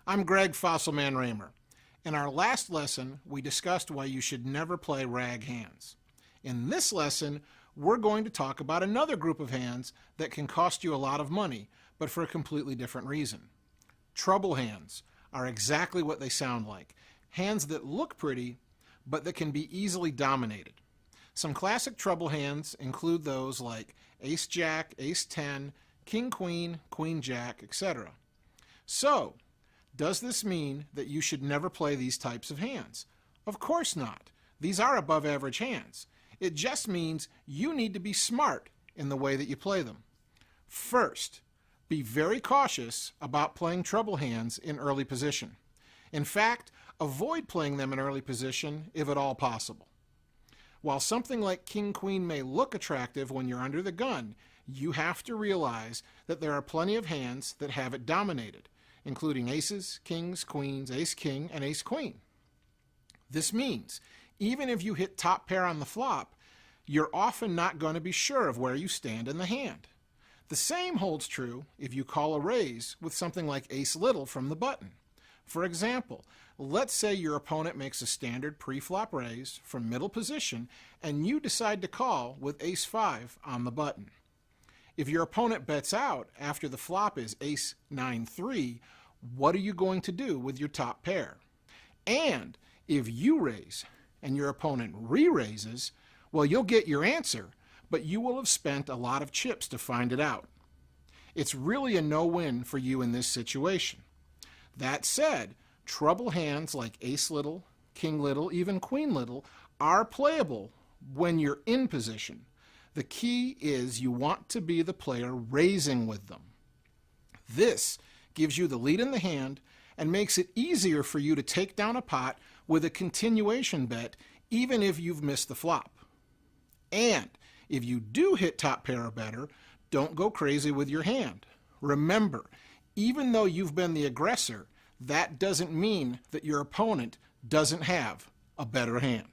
I'm Greg Fossilman Raymer. In our last lesson, we discussed why you should never play rag hands. In this lesson, we're going to talk about another group of hands that can cost you a lot of money, but for a completely different reason. Trouble hands are exactly what they sound like. Hands that look pretty, but that can be easily dominated. Some classic trouble hands include those like ace-jack, ace-10, king-queen, queen-jack, etc. So, does this mean that you should never play these types of hands? Of course not. These are above average hands. It just means you need to be smart in the way that you play them. First, be very cautious about playing trouble hands in early position. In fact, avoid playing them in early position if at all possible. While something like king-queen may look attractive when you're under the gun, you have to realize that there are plenty of hands that have it dominated, including aces, kings, queens, ace-king, and ace-queen. This means, even if you hit top pair on the flop, you're often not going to be sure of where you stand in the hand. The same holds true if you call a raise with something like ace-little from the button. For example, let's say your opponent makes a standard pre-flop raise from middle position and you decide to call with ace-5 on the button. If your opponent bets out after the flop is ace-9-3, what are you going to do with your top pair? And if you raise and your opponent re-raises, well, you'll get your answer, but you will have spent a lot of chips to find it out. It's really a no-win for you in this situation. That said, trouble hands like ace-little, king-little, even queen-little are playable when you're in position. The key is you want to be the player raising with them. This gives you the lead in the hand and makes it easier for you to take down a pot with a continuation bet even if you've missed the flop. And if you do hit top pair or better, don't go crazy with your hand. Remember, even though you've been the aggressor, that doesn't mean that your opponent doesn't have a better hand.